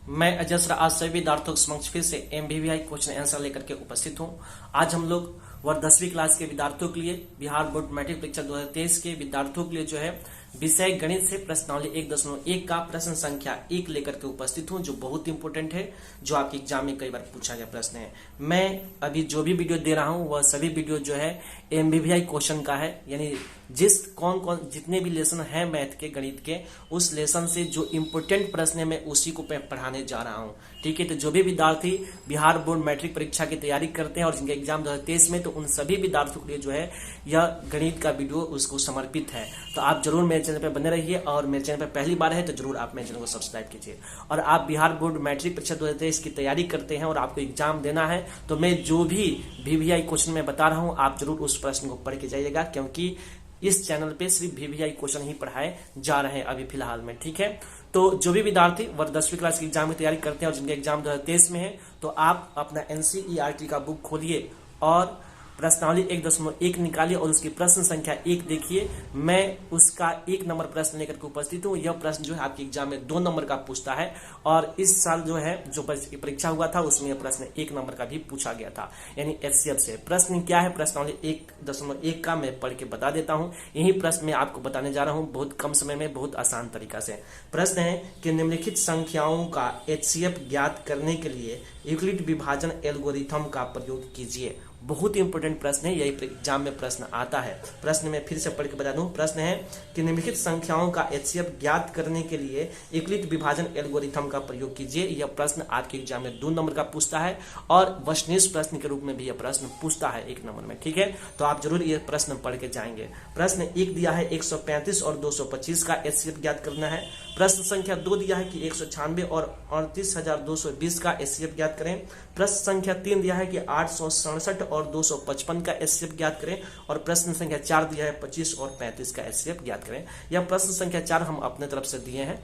मैं अजस्र आज सभी विद्यार्थियों के समक्ष फिर से एमबीवीआई क्वेश्चन आंसर लेकर के उपस्थित हूँ। आज हम लोग वर्ग 10वीं क्लास के विद्यार्थियों के लिए बिहार बोर्ड मैट्रिक परीक्षा 2023 के विद्यार्थियों के लिए जो है विषय गणित से प्रश्नावली 1.1 का प्रश्न संख्या 1 लेकर के उपस्थित हूँ, जो बहुत इंपॉर्टेंट है, जो आपके एग्जाम में कई बार पूछा गया प्रश्न है। मैं अभी जो भी वीडियो दे रहा हूँ वह सभी वीडियो जो है एमबीवीआई क्वेश्चन का है, यानी जितने भी लेसन है मैथ के गणित के उस लेसन से जो इम्पोर्टेंट प्रश्न है मैं उसी को पढ़ाने जा रहा हूँ। ठीक है, तो जो भी विद्यार्थी बिहार बोर्ड मैट्रिक परीक्षा की तैयारी करते हैं और जिनके एग्जाम 2023 में, तो उन सभी विद्यार्थियों के लिए जो है यह गणित का वीडियो उसको समर्पित है। तो आप जरूर मेरे चैनल पर बने रहिए, और मेरे चैनल पर पहली बार है तो जरूर आप मेरे चैनल को सब्सक्राइब कीजिए। और आप बिहार बोर्ड मैट्रिक परीक्षा 2023 की तैयारी करते हैं और आपको एग्जाम देना है, तो मैं जो भी वीवीआई क्वेश्चन में बता रहा हूँ आप जरूर उस प्रश्न को पढ़ के जाइएगा, क्योंकि इस चैनल पे सिर्फ वीवीआई क्वेश्चन ही पढ़ाए जा रहे हैं अभी फिलहाल में। ठीक है, तो जो भी विद्यार्थी वर्ग 10वीं क्लास की एग्जाम की तैयारी करते हैं और जिनके एग्जाम 2023 में है, तो आप अपना एनसीईआरटी का बुक खोलिए और प्रश्नावली 1.1 निकालिए और उसकी प्रश्न संख्या 1 देखिए। मैं उसका 1 नंबर प्रश्न लेकर के उपस्थित हूँ। यह प्रश्न जो है आपके एग्जाम में 2 नंबर का पूछता है, और इस साल जो है जो परीक्षा हुआ था उसमें यह प्रश्न 1 नंबर का भी पूछा गया था, यानी एचसीएफ से। प्रश्न क्या है प्रश्नावली 1.1 का मैं पढ़ के बता देता हूँ। यही प्रश्न मैं आपको बताने जा रहा हूँ बहुत कम समय में, बहुत आसान तरीका से। प्रश्न है कि निम्नलिखित संख्याओं का एचसीएफ ज्ञात करने के लिए यूक्लिड विभाजन एल्गोरिथम का प्रयोग कीजिए। बहुत इंपॉर्टेंट प्रश्न है, यही एग्जाम में प्रश्न आता है। प्रश्न में फिर से पढ़ के बता दूं। प्रश्न है कि निम्नलिखित संख्याओं का एचसीएफ ज्ञात करने के लिए यूक्लिड विभाजन एल्गोरिथम का प्रयोग कीजिए। यह प्रश्न आपके एग्जाम में 2 नंबर का पूछता है, और वशनिष्ठ प्रश्न के रूप में भी यह प्रश्न पूछता है 1 नंबर में। ठीक है, तो आप जरूर ये प्रश्न पढ़ के जाएंगे। प्रश्न 1 दिया है 135 और 225 का एचसीएफ ज्ञात करना है। प्रश्न संख्या 2 दिया है कि 196 और 38,220 का एचसीएफ ज्ञात करें। प्रश्न संख्या 3 दिया है कि 867 और 255 का एचसीएफ ज्ञात करें। और प्रश्न संख्या 4 दिया है 25 और 35 का एचसीएफ ज्ञात करें। यह प्रश्न संख्या 4 हम अपने तरफ से दिए हैं।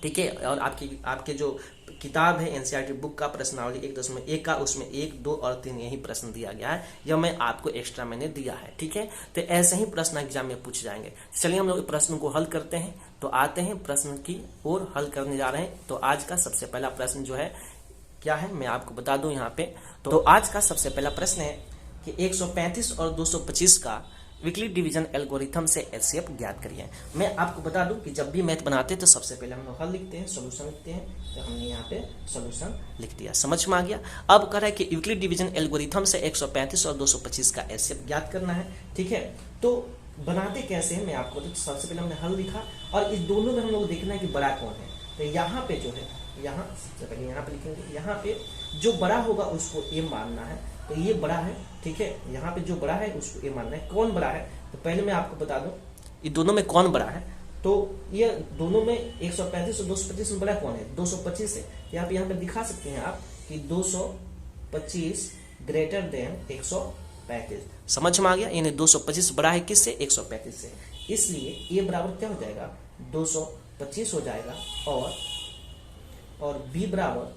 ठीक है, और आपके जो किताब है एनसीईआरटी बुक का प्रश्नावली 1.1 का, उसमें 1, 2 और 3 यही प्रश्न दिया गया है। यह मैं आपको एक्स्ट्रा मैंने दिया है। ठीक है, तो ऐसे ही प्रश्न एग्जाम में पूछ जाएंगे। चलिए हम लोग प्रश्न को हल करते हैं। तो आते हैं प्रश्न की ओर, हल करने जा रहे हैं। तो आज का सबसे पहला प्रश्न जो है क्या है मैं आपको बता दूं यहाँ पे। तो आज का सबसे पहला प्रश्न है कि 135 और 225 का यूक्लिड डिवीजन एल्गोरिथम से एचसीएफ ज्ञात करिए। मैं आपको बता दूं कि जब भी मैथ बनाते हैं तो सबसे पहले हम लोग हल लिखते हैं, सॉल्यूशन लिखते हैं। तो हमने यहाँ पे सॉल्यूशन लिख दिया, समझ में आ गया। अब कह रहा है कि यूक्लिड डिवीजन एल्गोरिथम से 135 और 225 का एचसीएफ ज्ञात करना है। ठीक है, तो बनाते कैसे हैं मैं आपको, तो सबसे पहले हमने हल लिखा, और इस दोनों में हम लोग देखना है कि बड़ा कौन है। तो यहाँ पे जो है, यहाँ सबसे पहले यहाँ पे लिखेंगे, यहाँ पे जो बड़ा होगा उसको ए मानना है। तो ये बड़ा है, ठीक है, यहाँ पे जो बड़ा है उसको ए मानना है। कौन बड़ा है, तो पहले मैं आपको बता दूं ये दोनों में कौन बड़ा है। तो ये दोनों में 135 और 225 में बड़ा कौन है, 225 है। यहाँ पे दिखा सकते हैं आप कि 225 ग्रेटर देन 135। समझ में आ गया, यानी 225 बड़ा है किससे, 135 से। इसलिए ये बराबर क्या हो जाएगा, 225 हो जाएगा, और बी बराबर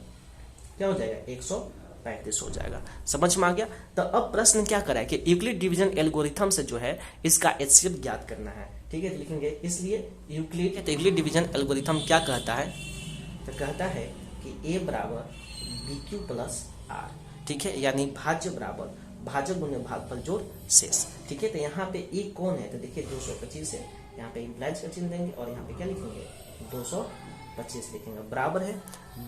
क्या हो जाएगा, 135 हो जाएगा। समझ में आ गया। तो अब प्रश्न क्या करा है कि यूक्लिड डिवीजन एल्गोरिथम से जो है इसका एचसीएफ ज्ञात करना है। ठीक है, तो लिखेंगे इसलिए यूक्लिड डिवीजन एल्गोरिथम क्या कहता है, तो कहता है कि ए बराबर बी क्यू प्लस आर। ठीक है, यानी भाज्य बराबर भाजक गुणे भागफल जोड़ शेष। ठीक है, तो यहाँ पे ए कौन है, तो देखिए 225 है, यहाँ पे इम्प्लाइज का चिन्ह देंगे और यहाँ पे क्या लिखेंगे, 225 लिखेंगे। बराबर है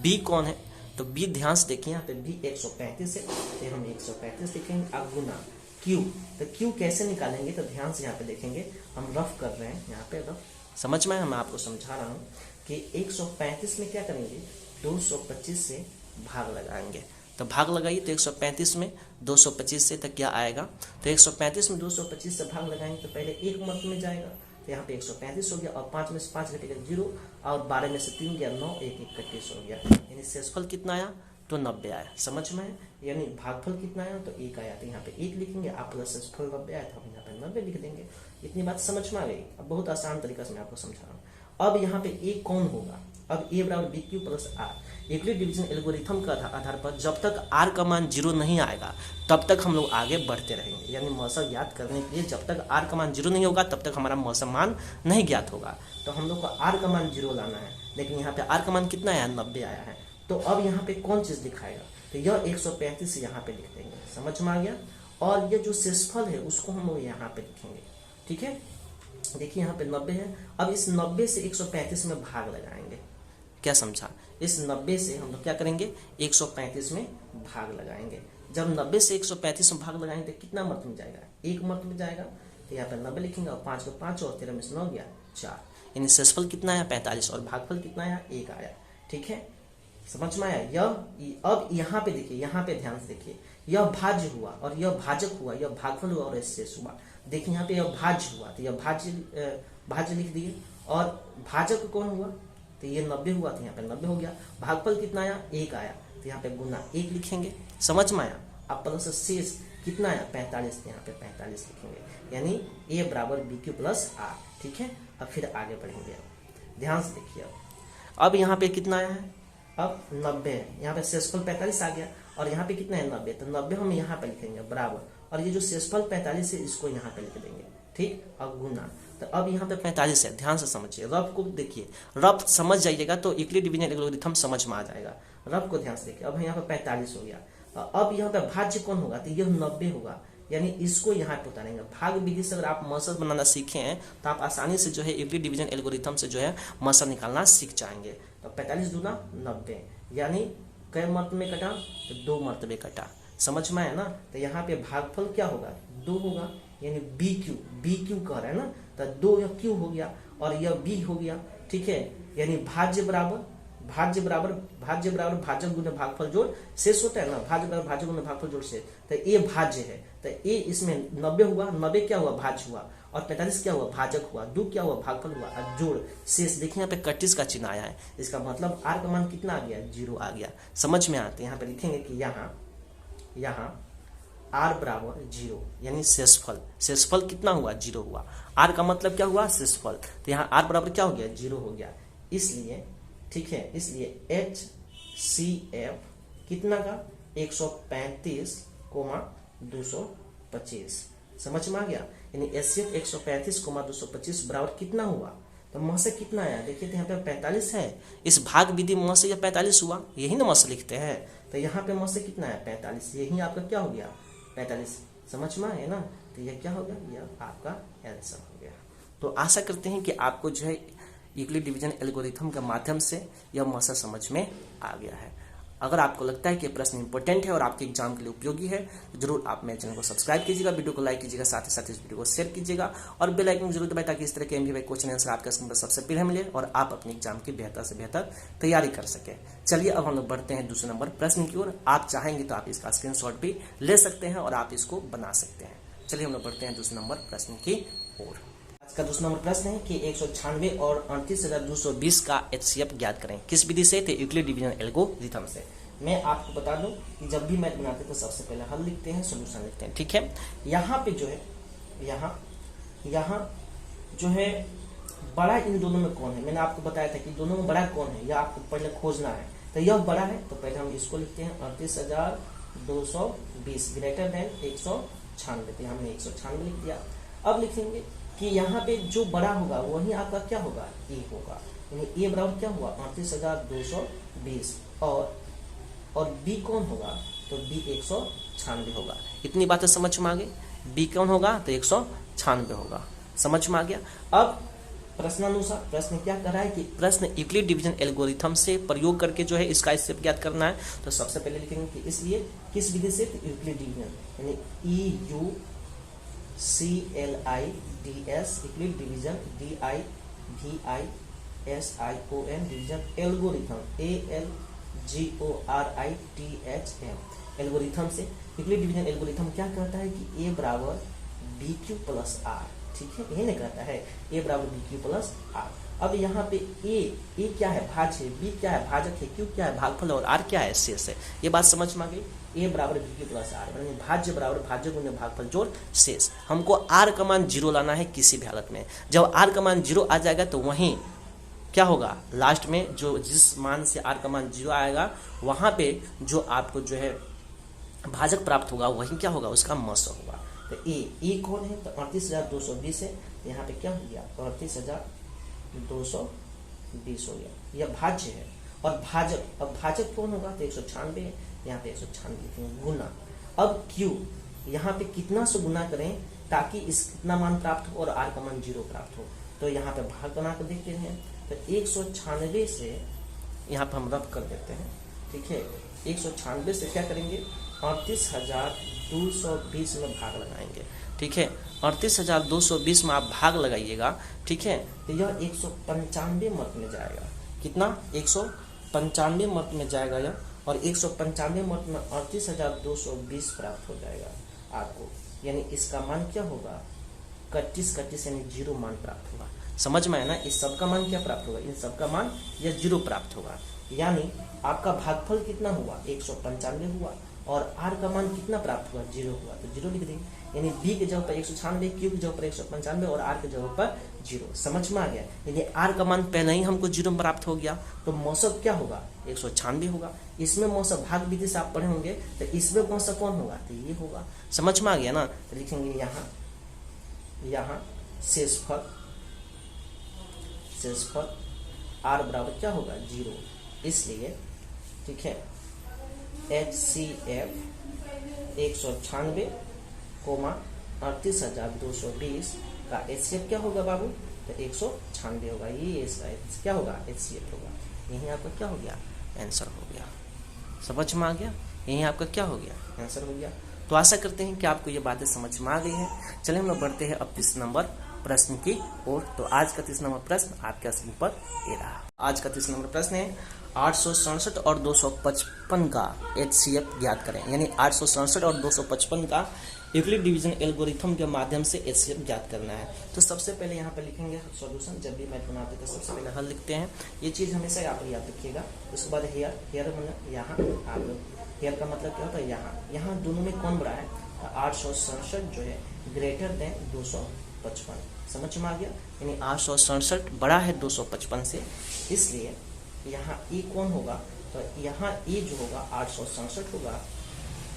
बी कौन है, तो बी ध्यान से देखिए यहाँ पे बी 135 है, तो हम 135 लिखेंगे। अब गुना क्यू, तो क्यू कैसे निकालेंगे, तो ध्यान से यहाँ पे देखेंगे, हम रफ कर रहे हैं यहाँ पे रफ, समझ में मैं आपको समझा रहा हूँ कि 135 में क्या करेंगे, 225 से भाग लगाएंगे। तो भाग लगाइए, तो 135 में 225 से तक क्या आएगा, तो 135 में 225 से भाग लगाएंगे तो पहले एक मत में जाएगा, तो यहाँ पे 135 हो गया, और 5 में से 5 घटेगा 0, और 12 में से 3 गया 9, 1 31 हो गया, यानी शेषफल कितना आया, तो 90 आया। समझ में है, यानी भागफल कितना आया, तो 1 आया, तो यहाँ पे 1 लिखेंगे, आप प्लस शेषफल 90 आया, तो हम यहाँ पे 90 लिख देंगे। इतनी बात समझ में आ गई। अब बहुत आसान तरीका से मैं आपको समझा रहा हूँ। अब यहाँ पे ए कौन होगा, अब ए बराबर B Q plus R. Euclid division algorithm का आधार पर जब तक आर का मान 0 नहीं आएगा तब तक हम लोग आगे बढ़ते रहेंगे, यानी मौसम ज्ञात करने के लिए जब तक आर का मान 0 नहीं होगा तब तक हमारा मौसम मान नहीं ज्ञात होगा। तो हम लोग को आर का मान 0 लाना है, लेकिन यहाँ पे आर का मान कितना आया, 90 आया है। तो अब यहाँ पे कौन चीज दिखाएगा, तो यह 135 यहाँ पे लिख देंगे, समझ में आ गया। और ये जो शेषफल है उसको हम लोग यहाँ पे लिखेंगे, ठीक है। देखिए यहाँ पे 90 है, अब इस 90 से 135 में भाग लगाएंगे, क्या समझा, इस 90 से हम लोग क्या करेंगे 135 में भाग लगाएंगे। जब 90 से 135 में भाग लगाएंगे तो कितना मर्त में जाएगा, एक मर्त में जाएगा, तो यहाँ पे 90 लिखेंगे और 5 को 5 और 13 में से 9 गया 4, यानी शेषफल कितना आया 45 और भागफल कितना आया 1 आया, ठीक है, समझ में आया। यह अब यहाँ पे देखिए, यहाँ पे ध्यान से देखिए, यह भाज्य हुआ और यह भाजक हुआ, यह भागफल हुआ और यह शेष हुआ। देखिए यहाँ पे यह भाज्य हुआ तो यह भाज्य लिख दिए, और भाजक कौन हुआ, तो ये 90 हुआ तो यहाँ पे 90 हो गया। भागफल कितना आया 1 आया, तो यहाँ पे गुना 1 लिखेंगे, समझ में आया। अब प्लस शेष कितना आया 45, तो यहाँ पे 45 लिखेंगे, यानी A बराबर BQ प्लस R, ठीक है। अब फिर आगे बढ़ेंगे, ध्यान से देखिए। अब यहाँ पे कितना आया है, अब 90 है, यहाँ पे शेषफल 45 आ गया, और यहाँ पे कितना है 90, तो 90 हम यहाँ पे लिखेंगे बराबर, और ये जो शेषफल 45 है इसको यहाँ पे लिख देंगे, ठीक, और गुना। तो अब यहाँ पे 45 है, ध्यान से समझिए, रफ को देखिए, रफ समझ जाइएगा तो यूक्लिड डिवीजन एल्गोरिथम समझ में आ जाएगा। रफ को ध्यान से देखिए, अब यहाँ पे 45 हो गया, अब यहाँ पे भाज्य कौन होगा, तो यह 90 होगा, यानी इसको यहाँ पे उतारेंगे। भाग विधि से अगर आप मसल बनाना सीखे हैं तो आप आसानी से जो है यूक्लिड डिवीजन एल्गोरिथम से जो है मसल निकालना सीख जाएंगे। तो 45 दूना 90, यानी कई मर्तबे कटा, तो 2 मर्तबे कटा, समझ में आया ना। तो यहाँ पे भागफल क्या होगा 2 होगा, यानी BQ कह रहा है ना, तो 2 या Q हो गया और यह B हो गया, ठीक है, यानी भाज्य बराबर भाजक गुने भागफल जोड़ शेष होता है ना, भाज्य बराबर भाजक गुने भागफल जोड़ शेष, तो A भाज्य है, तो A इसमें 90 हुआ, 90 क्या हुआ भाज्य हुआ, और 45 क्या हुआ भाजक हुआ, 2 क्या हुआ भागफल हुआ, और जोड़ शेष। देखिए यहाँ पे 31 का चिन्ह आया है, इसका मतलब R का मान कितना आ गया 0 आ गया, समझ में आते। यहाँ पे लिखेंगे कि यहाँ R बराबर 0, यानी शेषफल कितना हुआ 0 हुआ, R का मतलब क्या हुआ शेषफल, तो यहाँ R बराबर क्या हो गया 0 हो गया, इसलिए ठीक है, इसलिए HCF कितना का 135, 225, समझ में आ गया, यानी HCF 135, 225 बराबर कितना हुआ, तो मस कितना आया, देखिए तो यहाँ पे 45 है, इस भाग विधि मस यह 45 हुआ, यही ना मस लिखते हैं, तो यहाँ पे मस कितना है 45, यही आपका क्या हो गया 45, समझ में आया ना। तो यह क्या हो गया, यह आपका आंसर हो गया। तो आशा करते हैं कि आपको जो है यूक्लिड डिवीजन एल्गोरिथम के माध्यम से यह मसला समझ में आ गया है। अगर आपको लगता है कि प्रश्न इंपॉर्टेंट है और आपके एग्जाम के लिए उपयोगी है तो जरूर आप मेरे चैनल को सब्सक्राइब कीजिएगा, वीडियो को लाइक कीजिएगा, साथ ही साथ इस वीडियो को शेयर कीजिएगा और बेल आइकन जरूर दबाएं ताकि इस तरह के एमबीबीआई क्वेश्चन आंसर आपके स्क्रीन पर सबसे पहले मिले और आप अपने एग्जाम की बेहतर से बेहतर तैयारी कर सके। चलिए अब हम लोग बढ़ते हैं दूसरे नंबर प्रश्न की ओर। आप चाहेंगे तो आप इसका स्क्रीनशॉट भी ले सकते हैं और आप इसको बना सकते हैं। चलिए हम लोग बढ़ते हैं दूसरे नंबर प्रश्न की ओर। आज का दूसरा नंबर प्रश्न है कि 196 और 38,220 का HCF ज्ञात करें। किस विधि से? तो यूक्लिड डिवीजन एल्गोरिथम से। मैं आपको बता दूं कि जब भी मैथ बनाते हैं तो सबसे पहले हल लिखते हैं, सॉल्यूशन लिखते हैं, ठीक है। यहाँ पे जो है यहाँ जो है बड़ा इन दोनों में कौन है, मैंने आपको बताया था कि दोनों में बड़ा कौन है, यह आपको पहले खोजना है। तो यह बड़ा है तो पहले हम इसको लिखते हैं 38,220 ग्रेटर देन 196, तो हमने 196 लिख दिया। अब लिखेंगे कि यहाँ पे जो बड़ा होगा वही आपका क्या होगा ए होगा, यानी ए बराबर क्या हुआ 38,220 और बी कौन होगा तो बी 196 होगा। इतनी बातें समझ में आ गई। बी कौन होगा तो 196 होगा, समझ में आ गया। अब प्रश्नानुसार प्रश्न क्या कर रहा है कि प्रश्न यूक्लिड डिवीजन एल्गोरिथम से प्रयोग करके जो है इसका स्टेप ज्ञात करना है। तो सबसे पहले लिखेंगे कि इसलिए किस विधि से, यूक्लिड डिवीजन यानी EUCLIDS Euclid division DIVISION division algorithm ALGORITHM algorithm से यूक्लिड डिवीजन एल्गोरिथम क्या कहता है कि A बराबर BQ प्लस R, ठीक है, यही नहीं कहता है A बराबर BQ प्लस R। अब यहाँ पे A क्या है भाज्य है, B क्या है भाजक है, Q क्या है भागफल और R क्या है शेष है। ये बात समझ में आ गई। A बराबर BQ प्लस R यानी भाज्य बराबर भाज्य गुणे भागफल जोड़ शेष। हमको R का मान 0 लाना है किसी भी हालत में। जब R का मान 0 आ जाएगा तो वहीं क्या होगा, लास्ट में जो जिस मान से R का मान 0 आएगा वहां पे जो आपको जो है भाजक प्राप्त होगा वही क्या होगा, उसका मस होगा। तो ए कौन है तो 38,220 है, तो यहाँ पे क्या हो गया 38,220 हो गया, यह भाज्य है। और भाजक, अब भाजक कौन होगा, तो 196 है, यहाँ पे 196 लिखेंगे गुना। अब क्यू, यहाँ पे कितना से गुना करें ताकि इस कितना मान प्राप्त हो और आर का मान 0 प्राप्त हो, तो यहाँ पे भाग बना कर देखते हैं। तो 196 से यहाँ पे हम रब कर देते हैं, ठीक है। 196 से क्या करेंगे, 38,220 में भाग लगाएंगे, ठीक है। 38,220 में आप भाग लगाइएगा, ठीक है, तो यह 195 मत में जाएगा। कितना, 195 मत में जाएगा यह, और 195 मत में 38,220 प्राप्त हो जाएगा आपको, यानी इसका मान क्या होगा, 31 यानी 0 मान प्राप्त होगा। समझ में है ना, इस सब का मान क्या प्राप्त होगा, इन सब का मान यह 0 प्राप्त होगा, यानी आपका भागफल कितना हुआ, 195 हुआ, और आर का मान कितना प्राप्त हुआ, 0 हुआ, तो 0 लिख देंगे। यानी बी के जगह पर 196, क्यू की जगह पर 195 और आर के जगह पर 0। समझ में आ गया, यानी आर का मान पहले ही हमको 0 प्राप्त हो गया, तो मौसक क्या होगा, 196 होगा। इसमें मौसक भाग विधि से आप पढ़े होंगे, तो इसमें मौसक कौन होगा, तो ये होगा। समझ में आ गया ना, तो लिखेंगे यहाँ शेषफल आर बराबर क्या होगा, 0, इसलिए ठीक है HCF 196, 38,220 का HCF क्या होगा बाबू, तो 196 होगा, ये इसका क्या होगा, HCF होगा। यही आपका क्या हो गया, आंसर हो गया। समझ में आ गया, यही आपका क्या हो गया, आंसर हो गया। तो आशा करते हैं कि आपको ये बातें समझ में आ गई है। चलिए हम लोग बढ़ते हैं अब 30 नंबर प्रश्न की ओर। तो आज का 30 नंबर प्रश्न आपके स्क्रीन पर ये रहा। आज का 30 नंबर प्रश्न है 867 और 255 का HCF ज्ञात करें, यानी 867 और 255 का यूक्लिड डिवीजन एल्गोरिथम के माध्यम से HCF ज्ञात करना है। तो सबसे पहले यहाँ पे लिखेंगे सॉल्यूशन। जब भी मैथ बनाते हैं तो सबसे पहले हल लिखते हैं, ये चीज हमेशा आप याद रखिएगा। उसके बाद हेयर मतलब यहाँ आप हेयर का मतलब क्या होता है, यहाँ दोनों में कौन बड़ा है, 867 जो है ग्रेटर देन 255। समझ में आ गया, यानी 867 बड़ा है 255 से, इसलिए यहाँ E कौन होगा, तो यहाँ E जो होगा 867 होगा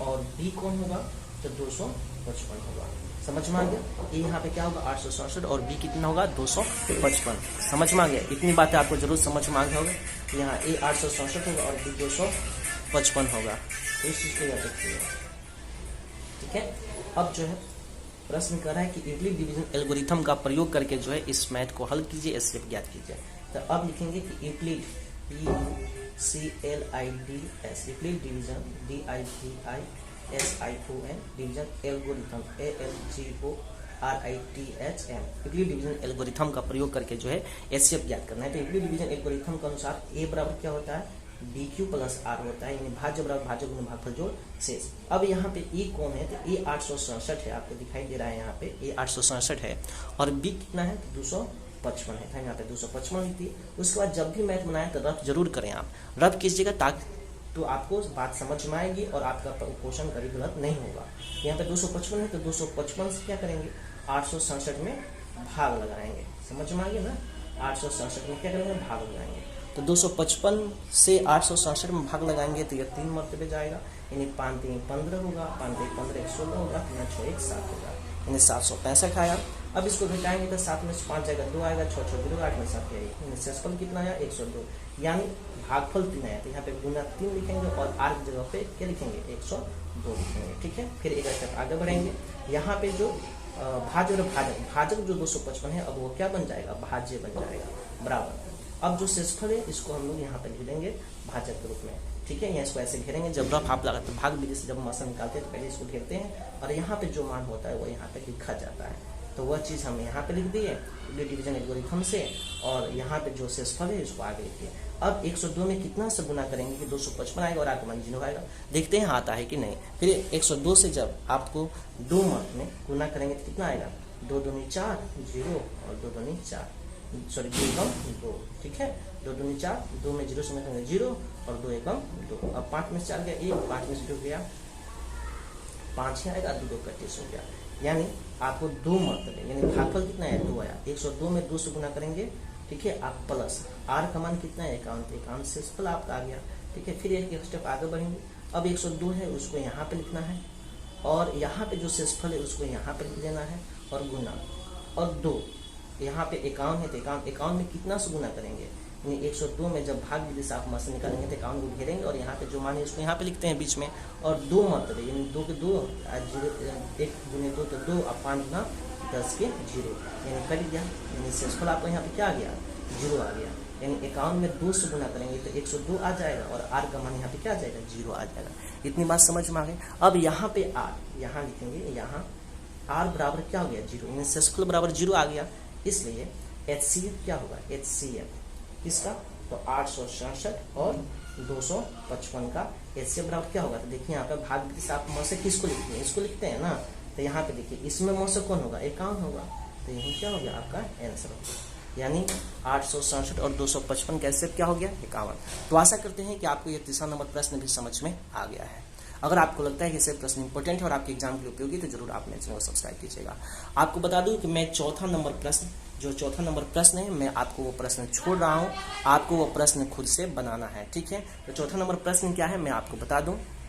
और B कौन होगा, तो 255 होगा। समझ में आ गया, ये यहाँ पे क्या होगा 867 और B कितना होगा 255। समझ में आ गया, इतनी बातें आपको जरूर समझ में आ गया होगा। यहाँ A 867 होगा और B 255 होगा, इस चीज को याद रखिएगा, ठीक है। अब जो है प्रश्न कर रहा है कि यूक्लिड डिवीजन एल्गोरिथम का प्रयोग करके जो है इस मैथ को हल कीजिए, HCF ज्ञात कीजिए। तो अब लिखेंगे कि Euclid CLIDS Euclid division DIVISION division algorithm ALGORITHM Euclid division algorithm का प्रयोग करके जो है HCF ज्ञात करना है। तो यूक्लिड डिवीजन एल्गोरिथम के अनुसार A बराबर क्या होता है, BQ प्लस R होता है, यानी भाज्य बराबर भाज्य गुना भागफल जोड़ शेष। अब यहाँ पे E कौन है, तो E 867 है, आपको दिखाई दे रहा है यहाँ पे E 867 है, और B कितना है, 255 है, यहाँ पे 255 लिखती है। उसके बाद जब भी मैथ बनाए तो रफ जरूर करें, आप रफ कीजिएगा ताकि तो आपको बात समझ में आएगी और आपका क्वेश्चन कभी गलत नहीं होगा। यहाँ पे 255 है, तो 255 से क्या करेंगे, 867 में भाग लगाएंगे। समझ में आ गया ना, 867 में क्या करेंगे, भाग लगाएंगे। तो 255 से 867 में भाग लगाएंगे तो यह 3 मरतबे जाएगा, यानी 5 3 15 होगा, 5 1 15 1 16 होगा, 9 6 1 7 होगा, यानी 765 आया। अब इसको घटाएंगे तो 7 में से 5 जाएगा 2 आएगा, 6 6 0 8 में 7 आएगा, यानी शेषफल कितना आया 102, यानी भागफल 3 आया। तो यहाँ पे गुना 3 लिखेंगे और आर की जगह पे क्या लिखेंगे 102 लिखेंगे, ठीक है। फिर एक स्टेप आगे बढ़ेंगे, यहाँ पे जो भाज्य और भाजक जो 255 है, अब वो क्या बन जाएगा, भाज्य बन जाएगा बराबर। अब जो शेषफल है इसको हम लोग यहाँ पे लिख देंगे भाजक के रूप में, ठीक है। यहाँ इसको ऐसे घेरेंगे, जब रफ आप लगाते हैं भाग विधि से जब मौसम निकालते हैं तो पहले इसको घेरते हैं और यहाँ पे जो मान होता है वो यहाँ पे लिखा जाता है। तो वह चीज हम यहाँ पे लिख दिए डिवीजन एल्गोरिथम से, और यहाँ पे जो शेषफल है इसको आगे लिखिए। अब 102 में कितना से गुना करेंगे कि 255 आएगा और आगे मान 0 आएगा, देखते हैं आता है कि नहीं। फिर 102 से जब आपको 2 में गुना करेंगे तो कितना आएगा, 2 दूनी 4 0 और 2 दूनी 4 सॉरी 2 एकम 2, ठीक है। 2 दूनी 4, 2 में 0 से में 0 और 2 एकम 2। अब 5 में से 4 गया 1, 5 में से 2 गया 5 ही आएगा, 2 2 31 हो गया, यानी आपको 2 मरतबे, यानी भागफल कितना है 2 आया। 102 में 2 से गुना करेंगे, ठीक है, आप प्लस आर का मान कितना है 51 शेषफल आपका आ गया, ठीक है। फिर एक स्टेप आगे बढ़ेंगे, अब 102 है उसको यहाँ पे लिखना है और यहाँ पे जो शेषफल है उसको यहाँ पे लिख देना है और गुना, और 2 यहाँ पे 51 है तो 51 में कितना से गुना करेंगे, यानी 102 में जब भाग विधि से आप मान से निकालेंगे तो एकाउंट को घेरेंगे और यहाँ पे जो मान है उसको यहाँ पे लिखते हैं बीच में, और 2 मतलब यानी 2 के 2 1 गुने 2 तो 2 और 5 गुना 10 के 0 यानी कट गया। यानी शेषफल आपको यहाँ पे क्या आ गया, 0 आ गया। यानी 51 में 2 से गुना करेंगे तो 102 आ जाएगा और r का मान यहाँ पे क्या आ जाएगा, 0 आ जाएगा। इतनी बात समझ में आ गई। अब यहाँ पे r यहाँ लिखेंगे, यहाँ r बराबर क्या हो गया, 0, यानी शेषफल बराबर 0 आ गया। इसलिए HCF क्या होगा, HCF किसका, तो 867 और 255 का HCF बराबर क्या होगा। तो देखिए यहाँ पे भाग विधि से आप मौसे किसको लिखते हैं, इसको लिखते हैं ना। तो यहाँ पे देखिए इसमें मौसे कौन होगा, 51 होगा। तो यही क्या हो गया आपका आंसर होगा, यानी 867 और 255 का HCF क्या हो गया, 51। तो आशा करते हैं कि आपको ये तीसरा नंबर प्रश्न भी समझ में आ गया है। अगर आपको लगता है कि ये प्रश्न इंपॉर्टेंट है और आपके एग्जाम के लिए उपयोगी, तो जरूर आप मेरे चैनल को सब्सक्राइब कीजिएगा। आपको बता दूं कि मैं चौथा नंबर प्रश्न है, मैं आपको वो प्रश्न छोड़ रहा हूँ, आपको वो प्रश्न खुद से बनाना है, ठीक है। तो चौथा नंबर प्रश्न क्या है मैं आपको बता दूं।